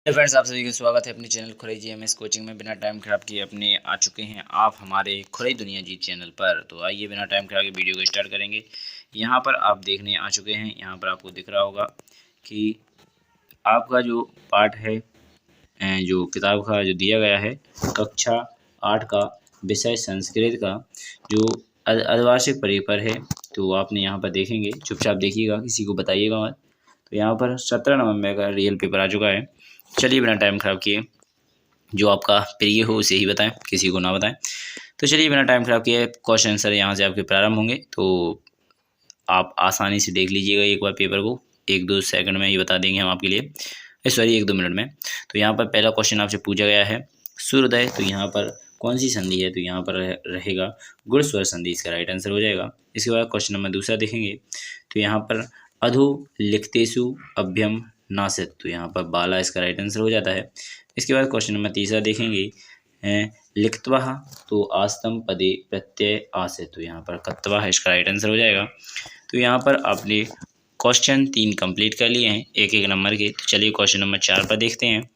Hello friends, आप सभी का स्वागत है अपने चैनल खुरई जीएमएस कोचिंग में। बिना टाइम खराब किए अपने आ चुके हैं आप हमारे खुरई दुनिया जी चैनल पर। तो आइए बिना टाइम खराब के वीडियो को स्टार्ट करेंगे। यहाँ पर आप देखने आ चुके हैं, यहाँ पर आपको दिख रहा होगा कि आपका जो पाठ है, जो किताब का जो दिया गया है, कक्षा 8 का विषय संस्कृत का जो अर्धवार्षिक पेपर है, तो आपने यहाँ पर देखेंगे, चुपचाप देखिएगा, किसी को बताइएगा मत। तो यहाँ पर 17 नवंबर का रियल पेपर आ चुका है। चलिए बिना टाइम खराब किए जो आपका प्रिय हो उसे ही बताएं, किसी को ना बताएं। तो चलिए बिना टाइम खराब किए क्वेश्चन आंसर यहाँ से आपके प्रारंभ होंगे। तो आप आसानी से देख लीजिएगा एक बार पेपर को, 1-2 सेकंड में ये बता देंगे हम आपके लिए, सॉरी 1-2 मिनट में। तो यहाँ पर पहला क्वेश्चन आपसे पूछा गया है सूर्योदय, तो यहाँ पर कौन सी संधि है, तो यहाँ पर रहेगा गुण स्वर संधि, इसका राइट आंसर हो जाएगा। इसके बाद क्वेश्चन नंबर दूसरा देखेंगे, तो यहाँ पर अधो लिखतेसु अभ्यम नासित, तो यहाँ पर बाला इसका राइट आंसर हो जाता है। इसके बाद क्वेश्चन नंबर तीसरा देखेंगे, लिखत्वः, तो आस्तम पदे प्रत्यय आसित, तो यहाँ पर कत्वा है इसका राइट आंसर हो जाएगा। तो यहाँ पर आपने क्वेश्चन 3 कंप्लीट कर लिए हैं, एक एक नंबर के। तो चलिए क्वेश्चन नंबर 4 पर देखते हैं।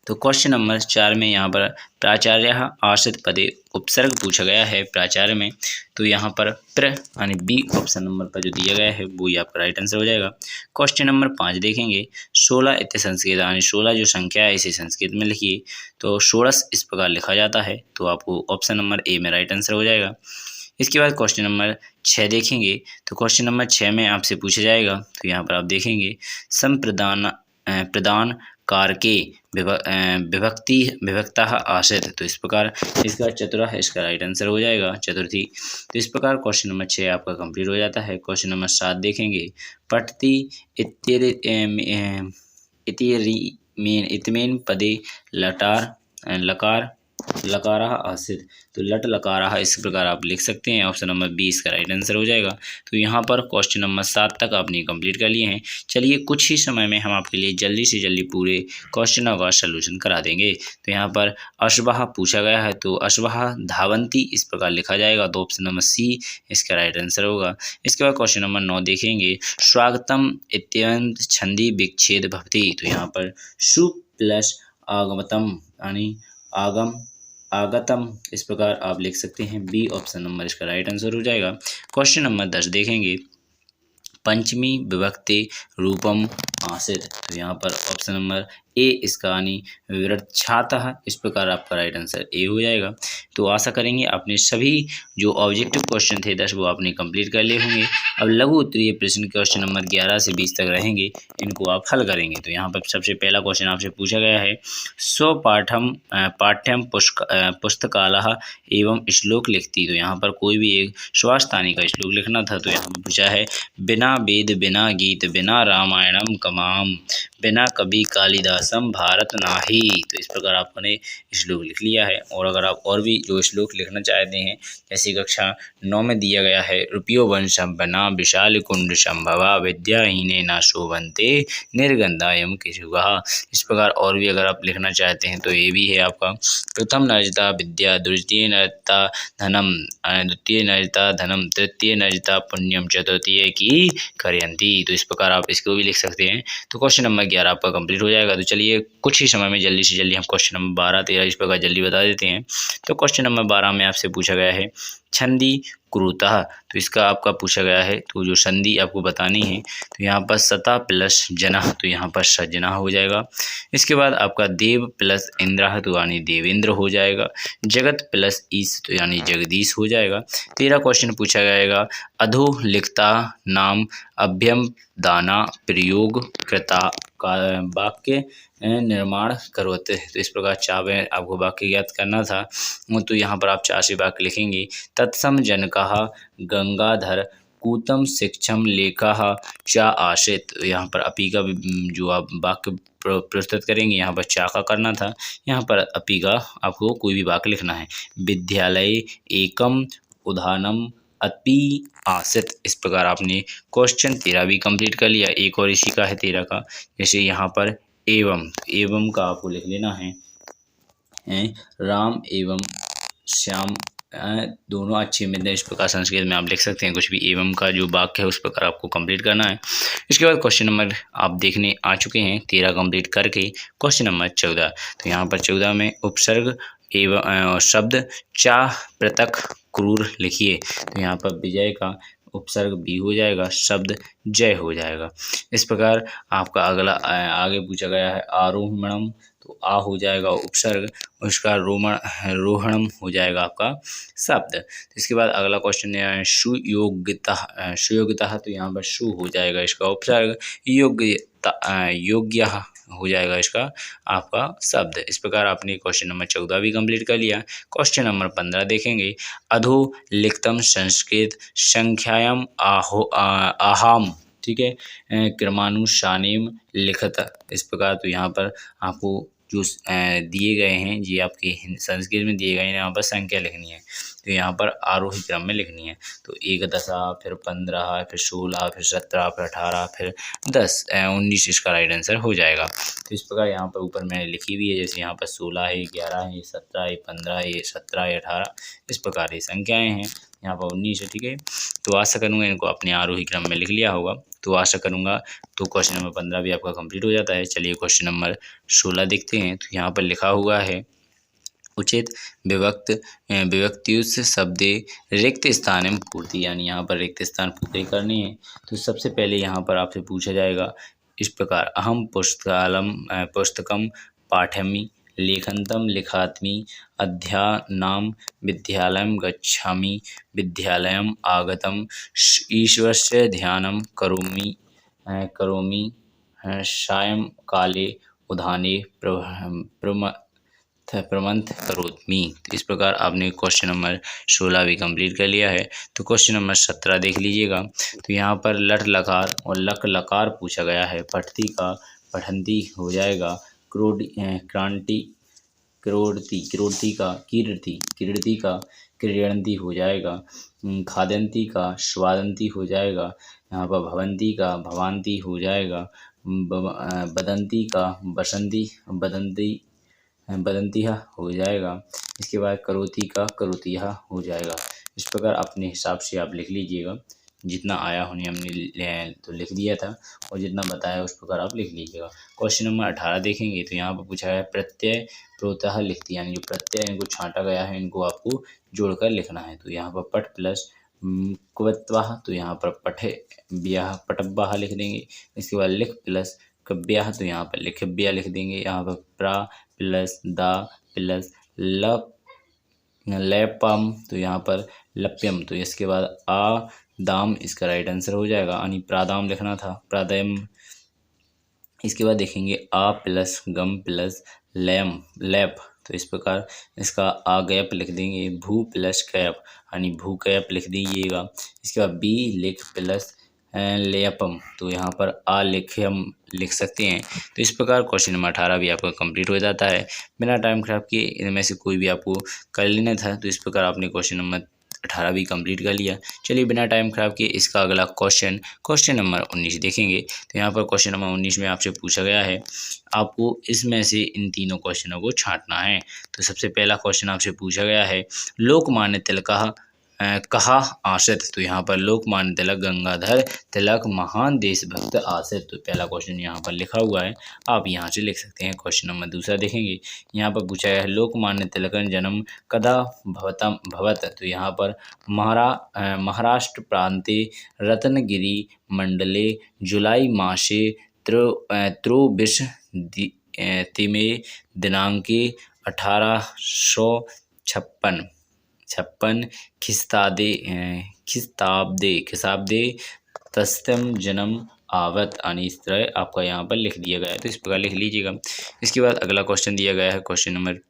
तो क्वेश्चन नंबर 4 में यहाँ पर प्राचार्य आश्रित पदे उपसर्ग पूछा गया है प्राचार्य में। तो यहाँ पर प्र यानी बी ऑप्शन नंबर पर जो दिया गया है वो ही आपका राइट आंसर हो जाएगा। क्वेश्चन नंबर 5 देखेंगे, 16 इत्य संस्कृत, यानी 16 जो संख्या है इसे संस्कृत में लिखिए। तो 16 इस प्रकार लिखा जाता है, तो आपको ऑप्शन नंबर ए में राइट आंसर हो जाएगा। इसके बाद क्वेश्चन नंबर 6 देखेंगे, तो क्वेश्चन नंबर 6 में आपसे पूछा जाएगा, तो यहाँ पर आप देखेंगे संप्रदान प्रदान कारके विभक्ति विभक्ता आश्रित, तो इस प्रकार इसका चतुरा है इसका राइट आंसर हो जाएगा, चतुर्थी। तो इस प्रकार क्वेश्चन नंबर 6 आपका कंप्लीट हो जाता है। क्वेश्चन नंबर 7 देखेंगे, पठति इत्यमेन पदे लटार लकार लकारा आसित, तो लट लकारा इस प्रकार आप लिख सकते हैं, ऑप्शन नंबर 20 का राइट आंसर हो जाएगा। तो यहाँ पर क्वेश्चन नंबर 7 तक आपने कंप्लीट कर लिए हैं। चलिए कुछ ही समय में हम आपके लिए जल्दी से जल्दी पूरे क्वेश्चनों का सलूशन करा देंगे। तो यहाँ पर अश्वः पूछा गया है, तो अश्वः धावंती इस प्रकार लिखा जाएगा, तो ऑप्शन नंबर सी इसका राइट आंसर होगा। इसके बाद क्वेश्चन नंबर 9 देखेंगे, स्वागतम इत्यंत छंदी विच्छेद भवति, तो यहाँ पर सु प्लस आगमतम यानी आगतम इस प्रकार आप लिख सकते हैं, बी ऑप्शन नंबर इसका राइट आंसर हो जाएगा। क्वेश्चन नंबर 10 देखेंगे, पंचमी विभक्ति रूपम आसित, तो यहाँ पर ऑप्शन नंबर ए इसका यानी विवृक्षातः इस प्रकार आपका राइट आंसर ए हो जाएगा। तो आशा करेंगे आपने सभी जो ऑब्जेक्टिव क्वेश्चन थे 10 वो आपने कंप्लीट कर लिए होंगे। अब लघु उत्तरीय प्रश्न क्वेश्चन नंबर 11 से 20 तक रहेंगे, इनको आप हल करेंगे। तो यहाँ पर सबसे पहला क्वेश्चन आपसे पूछा गया है, स्वपाठम पाठ्यम पुस्तकालः एवं श्लोक लिखती, तो यहाँ पर कोई भी एक स्वास्थानी का श्लोक लिखना था। तो यहाँ पर पूछा है, बिना वेद बिना गीत बिना रामायणम कमाम बिना कवि कालिदासम भारत नाही, तो इस प्रकार आपने श्लोक लिख लिया है। और अगर आप और भी जो श्लोक लिखना चाहते हैं, जैसे कक्षा 9 में दिया गया है, रुपयो वंशम बना विशाल कुंड संभवा विद्याहीने ना शोभन्ते निर्गंधायम केशुगा, इस प्रकार और भी अगर आप लिखना चाहते हैं तो ये भी है आपका, प्रथम नर्जिता विद्या द्वितीय नर्जिता धनम द्वितीय नर्जिता धनम तृतीय नर्जिता पुण्यम चतुर्थीय की करयंती, तो इस प्रकार आप इसको भी लिख सकते हैं। तो क्वेश्चन नंबर 11 आपका कंप्लीट हो जाएगा। तो चलिए कुछ ही समय में जल्दी से जल्दी हम क्वेश्चन नंबर 12, 13 इस प्रकार जल्दी बता देते हैं। तो क्वेश्चन नंबर 12 में आपसे पूछा गया है, छंदी कुरुतः, तो इसका आपका पूछा गया है, तो जो संधि आपको बतानी है, तो यहाँ पर सता प्लस जना, तो यहाँ पर सजना हो जाएगा। इसके बाद आपका देव प्लस इंद्र, तो यानी देवेंद्र हो जाएगा। जगत प्लस ईश, तो यानी जगदीश हो जाएगा। 13 क्वेश्चन पूछा जाएगा, अधो लिखता नाम अभ्यम दाना प्रयोग कृता का वाक्य निर्माण करवाते हैं, तो इस प्रकार 4 आपको वाक्य ज्ञात करना था। तो यहाँ पर आप 4 से वाक्य लिखेंगे, तत्सम जनकः गंगाधर कूतम शिक्षम लेखा चा आश्रित, तो यहाँ पर अपी का जो आप वाक्य प्रस्तुत करेंगे, यहाँ पर चा का करना था, यहाँ पर अपी का आपको कोई भी वाक्य लिखना है। विद्यालय एकम उदाहरणम अपि आसित, इस प्रकार आपने क्वेश्चन 13 भी कंप्लीट कर लिया। एक और इसी का है 13 का, जैसे यहाँ पर एवं का आपको लिख लेना है, राम एवं श्याम दोनों अच्छी उम्मीद है। इस प्रकार संस्कृत में आप लिख सकते हैं कुछ भी एवं का जो वाक्य है उस प्रकार आपको कंप्लीट करना है। इसके बाद क्वेश्चन नंबर आप देखने आ चुके हैं 13 कंप्लीट करके। क्वेश्चन नंबर 14, तो यहाँ पर 14 में उपसर्ग एवं शब्द चाह पृथक क्रूर लिखिए। तो यहाँ पर विजय का उपसर्ग भी हो जाएगा, शब्द जय हो जाएगा। इस प्रकार आपका अगला आगे पूछा गया है आरोहणम, तो आ हो जाएगा उपसर्ग, उसका रोहणम हो जाएगा आपका शब्द। तो इसके बाद अगला क्वेश्चन है सुयोग्यता, सुयोग्यता, तो यहाँ पर सु हो जाएगा इसका उपसर्ग, योग्यता योग्य हो जाएगा इसका आपका शब्द। इस प्रकार आपने क्वेश्चन नंबर 14 भी कंप्लीट कर लिया। क्वेश्चन नंबर 15 देखेंगे अधोलिखितम संस्कृत संख्यायाम आहाम, ठीक है, क्रमानुसारेण लिखत। इस प्रकार तो यहाँ पर आपको जो दिए गए हैं ये आपके संस्कृत में दिए गए हैं, यहाँ पर संख्या लिखनी है, तो यहाँ पर आरोही क्रम में लिखनी है। तो 1 10 फिर 15 फिर 16 फिर 17 फिर 18 फिर 10 19 इसका राइट आंसर हो जाएगा। तो इस प्रकार यहाँ पर ऊपर मैंने लिखी हुई है, जैसे यहाँ पर 16 है, 11 है, 17 है, 15 है, 17 है, 18, इस प्रकार ये संख्याएँ हैं। यहाँ पर 19 है, ठीक है। तो आशा करूँगा इनको अपने आरोही क्रम में लिख लिया होगा, तो आशा करूँगा तो क्वेश्चन नंबर 15 भी आपका कंप्लीट हो जाता है। चलिए क्वेश्चन नंबर 16 देखते हैं। तो यहाँ पर लिखा हुआ है उचित विभक्त्युस् शब्दे रिक्त स्थान पूर्ति, यानी यहाँ पर रिक्त स्थान पूर्ति करनी है। तो सबसे पहले यहाँ पर आपसे पूछा जाएगा इस प्रकार अहम पुस्तकम पाठयामि लेखनतम लिखात्मि अध्यानाम विद्यालयं गच्छामि विद्यालयम् आगतम ईश्वरस्य ध्यानं करोमि सायंकाले उद्याने प्रमथ करोमि। इस प्रकार आपने क्वेश्चन नंबर 16 भी कंप्लीट कर लिया है। तो क्वेश्चन नंबर 17 देख लीजिएगा। तो यहाँ पर लट लकार और लक लकार पूछा गया है। पठती का पठंती हो जाएगा, क्रोड़ती का कीर्ति का क्रीडंती हो जाएगा, खादंती का स्वादंती हो जाएगा, यहाँ पर भवंती का भवांती हो जाएगा, बदंती का बदंतिया हो जाएगा। इसके बाद करोती का करोतिया हो जाएगा। इस प्रकार अपने हिसाब से आप लिख लीजिएगा, जितना आया होने हमने तो लिख दिया था और जितना बताया उस प्रकार आप लिख लीजिएगा। क्वेश्चन नंबर 18 देखेंगे। तो यहाँ पर पूछा है प्रत्यय प्रोतः लिखती, यानी जो प्रत्यय इनको छांटा गया है इनको आपको जोड़कर लिखना है। तो यहाँ पर पट प्लस कुवत्वाह, तो यहाँ पर पठे ब्याह पटब्बाह लिख देंगे। इसके बाद लिख प्लस कब्याह, तो यहाँ पर लिखब्या लिख देंगे। यहाँ पर प्रा प्लस दा प्लस लैपम, तो यहाँ पर लप्यम, तो इसके बाद आ दाम इसका राइट आंसर हो जाएगा, यानी प्रादाम लिखना था, प्रादम। इसके बाद देखेंगे आ प्लस गम प्लस लैप, तो इस प्रकार इसका आ गैप लिख देंगे। भू प्लस कैप, यानी भू कैप लिख दीजिएगा। इसके बाद बी लिख प्लस लेपम, तो यहाँ पर आ लिखम लिख सकते हैं। तो इस प्रकार क्वेश्चन नंबर 18 भी आपका कंप्लीट हो जाता है। बिना टाइम खराब किए इनमें से कोई भी आपको कर लेना था। तो इस प्रकार आपने क्वेश्चन नंबर 18 भी कंप्लीट कर लिया। चलिए बिना टाइम खराब किए इसका अगला क्वेश्चन नंबर 19 देखेंगे। तो यहाँ पर क्वेश्चन नंबर 19 में आपसे पूछा गया है आपको इसमें से इन तीनों क्वेश्चनों को छांटना है। तो सबसे पहला क्वेश्चन आपसे पूछा गया है लोकमान्य तिलक कहा आश्रित, तो यहाँ पर लोकमान्य तिलक गंगाधर तिलक महान देशभक्त आश्रित, तो पहला क्वेश्चन यहाँ पर लिखा हुआ है, आप यहाँ से लिख सकते हैं। क्वेश्चन नंबर दूसरा देखेंगे। यहाँ पर पूछा गया है लोकमान्य तिलक जन्म कदा भवत, तो यहाँ पर महाराष्ट्र प्रांते रत्नगिरी मंडले जुलाई मासे त्रयोविंशतिमे दिनांके 1856 खिस्ताब्दे तस्तम जन्म आवत, यानी इस तरह आपका यहाँ पर लिख दिया गया है। तो इस प्रकार लिख लीजिएगा। इसके बाद अगला क्वेश्चन दिया गया है क्वेश्चन नंबर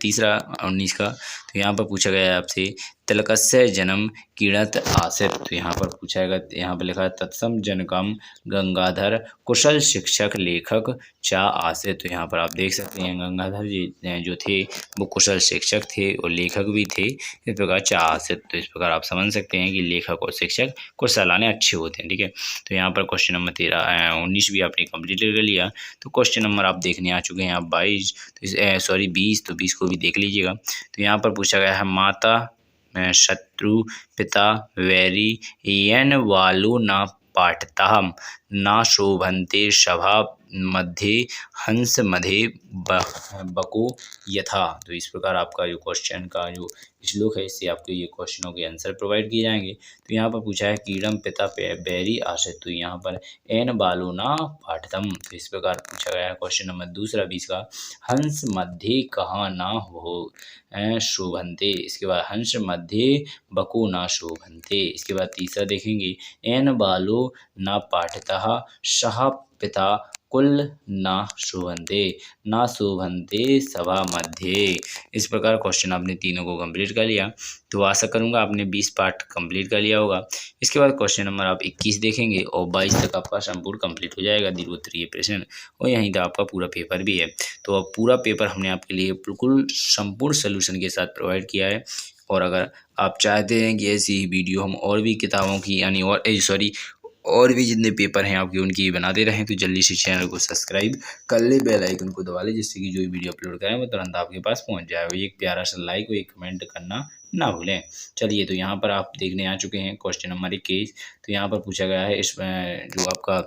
तीसरा 19 का। तो यहाँ पर पूछा गया है आपसे तिलकस्य जन्म किणत आसित, तो यहाँ पर पूछाएगा, यहाँ पर लिखा है तत्सम जनकम गंगाधर कुशल शिक्षक लेखक चा आसित, तो यहाँ पर आप देख सकते हैं गंगाधर जी जो थे वो कुशल शिक्षक थे और लेखक भी थे। इस प्रकार चा आसित, तो इस प्रकार आप समझ सकते हैं कि लेखक और शिक्षक कुशल आने अच्छे होते हैं, ठीक है। तो यहाँ पर क्वेश्चन नंबर 19 भी आपने कंप्लीट कर लिया। तो क्वेश्चन नंबर आप देखने आ चुके हैं आप 20 को भी देख लीजिएगा। तो यहाँ पर पूछा गया है माता शत्रु पिता वैरी येन वालो न पाठतः न शोभन्ते सभा मध्ये हंस मधे बको यथा। तो इस प्रकार आपका जो क्वेश्चन का जो श्लोक है इससे आपको ये क्वेश्चनों के आंसर प्रोवाइड किए जाएंगे। तो यहाँ पर पूछा है कीड़म पिता बैरी आश्रित, तो यहाँ पर एन बालो ना पाठतम। तो इस प्रकार पूछा गया है क्वेश्चन नंबर दूसरा 20 का, हंस मध्य कहाँ ना हो शोभन्ते। इसके बाद हंस मध्य बको ना शोभन्ते। इसके बाद तीसरा देखेंगे, एन बालो ना पाठतः सह पिता कुल ना शोभन्ते ना शोभन्ते सभा मध्य। इस प्रकार क्वेश्चन आपने तीनों को कंप्लीट कर लिया। तो आशा करूंगा आपने 20 पार्ट कंप्लीट कर लिया होगा। इसके बाद क्वेश्चन नंबर आप 21 देखेंगे और 22 तक आपका संपूर्ण कंप्लीट हो जाएगा दीर्घोत्तरीय प्रश्न, और यहीं तक आपका पूरा पेपर भी है। तो अब पूरा पेपर हमने आपके लिए बिल्कुल संपूर्ण सोल्यूशन के साथ प्रोवाइड किया है। और अगर आप चाहते हैं कि ऐसी ही वीडियो हम और भी किताबों की यानी और भी जितने पेपर हैं आपके उनकी बनाते रहें, तो जल्दी से चैनल को सब्सक्राइब कर ले, बेल आइकन को दबा ले, जिससे कि जो भी वीडियो अपलोड करें वो तुरंत आपके पास पहुंच जाए। और एक प्यारा सा लाइक और एक कमेंट करना ना भूलें। चलिए, तो यहाँ पर आप देखने आ चुके हैं क्वेश्चन नंबर 21। तो यहाँ पर पूछा गया है इसमें जो आपका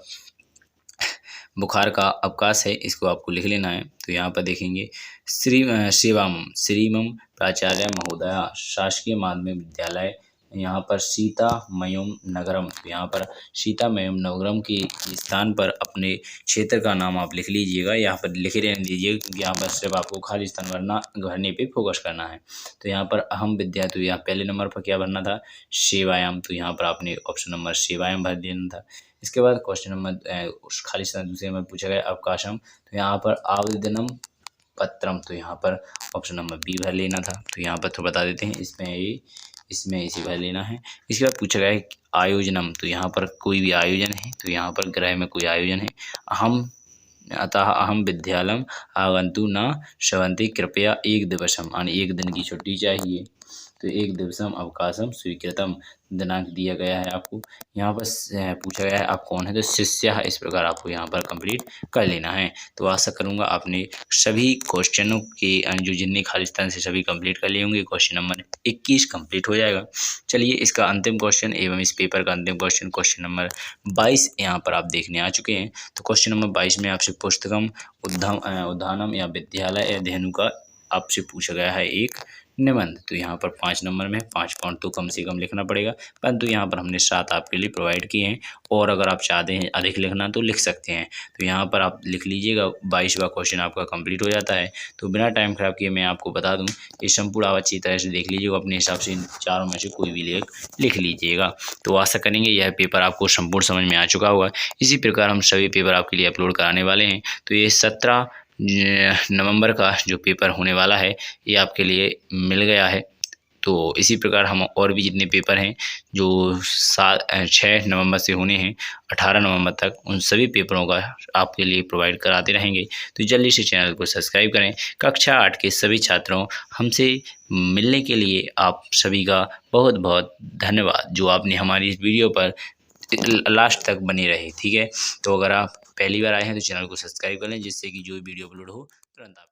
बुखार का अवकाश है इसको आपको लिख लेना है। तो यहाँ पर देखेंगे, श्रीमम प्राचार्य महोदया शासकीय माध्यमिक विद्यालय, यहाँ पर सीतामयम नगरम। तो यहाँ पर सीतामयम नगरम के स्थान पर अपने क्षेत्र का नाम आप लिख लीजिएगा, यहाँ पर लिख रहने दीजिएगा, क्योंकि यहाँ पर सिर्फ आपको खाली स्थान भरने पे फोकस करना है। तो यहाँ पर अहम विद्या, तो यहाँ पहले नंबर पर क्या भरना था, सेवायाम। तो यहाँ पर आपने ऑप्शन नंबर सेवायाम भर देना था। इसके बाद क्वेश्चन नंबर खाली स्थान दूसरे में पूछा गया अवकाशम, तो यहाँ पर आवेदनम पत्रम। तो यहाँ पर ऑप्शन नंबर बी भर लेना था। तो यहाँ पर तो बता देते हैं, इसमें इसी भर लेना है। इसके बाद पूछा गया है आयोजनम, तो यहाँ पर कोई भी आयोजन है, तो यहाँ पर ग्रह में कोई आयोजन है। अतः अहम विद्यालयम आगंतु न शवंती, कृपया एक दिवसम, यानी एक दिन की छुट्टी चाहिए। तो एक दिवसम अवकाशम स्वीकृतम, दिनांक दिया गया है आपको। यहाँ पर पूछा गया है आप कौन है, तो शिष्य है। इस प्रकार आपको यहाँ पर कंप्लीट कर लेना है। तो आशा करूँगा आपने सभी क्वेश्चनों के जो जितने खाली स्थान से सभी कंप्लीट कर लिए होंगे। क्वेश्चन नंबर 21 कंप्लीट हो जाएगा। चलिए, इसका अंतिम क्वेश्चन एवं इस पेपर का अंतिम क्वेश्चन नंबर 22 यहाँ पर आप देखने आ चुके हैं। तो क्वेश्चन नंबर 22 में आपसे पुस्तकम उद्यानम या विद्यालय अध्ययन का आपसे पूछा गया है एक निबंध। तो यहाँ पर 5 नंबर में 5 पॉइंट तो कम से कम लिखना पड़ेगा, परंतु यहाँ पर हमने 7 आपके लिए प्रोवाइड किए हैं, और अगर आप चाहते हैं अधिक लिखना तो लिख सकते हैं। तो यहाँ पर आप लिख लीजिएगा, 22वां क्वेश्चन आपका कंप्लीट हो जाता है। तो बिना टाइम खराब किए मैं आपको बता दूँ, ये संपूर्ण आप अच्छी तरह से देख लीजिएगा, अपने हिसाब से इन चारों में से कोई भी लिख लीजिएगा। तो आशा करेंगे यह पेपर आपको संपूर्ण समझ में आ चुका होगा। इसी प्रकार हम सभी पेपर आपके लिए अपलोड कराने वाले हैं। तो ये 17 नवंबर का जो पेपर होने वाला है ये आपके लिए मिल गया है। तो इसी प्रकार हम और भी जितने पेपर हैं जो 6 नवंबर से होने हैं 18 नवंबर तक, उन सभी पेपरों का आपके लिए प्रोवाइड कराते रहेंगे। तो जल्दी से चैनल को सब्सक्राइब करें। कक्षा 8 के सभी छात्रों, हमसे मिलने के लिए आप सभी का बहुत बहुत धन्यवाद, जो आपने हमारी इस वीडियो पर लास्ट तक बने रहे। ठीक है, तो अगर आप पहली बार आए हैं तो चैनल को सब्सक्राइब कर लें, जिससे कि जो वीडियो अपलोड हो तुरंत आप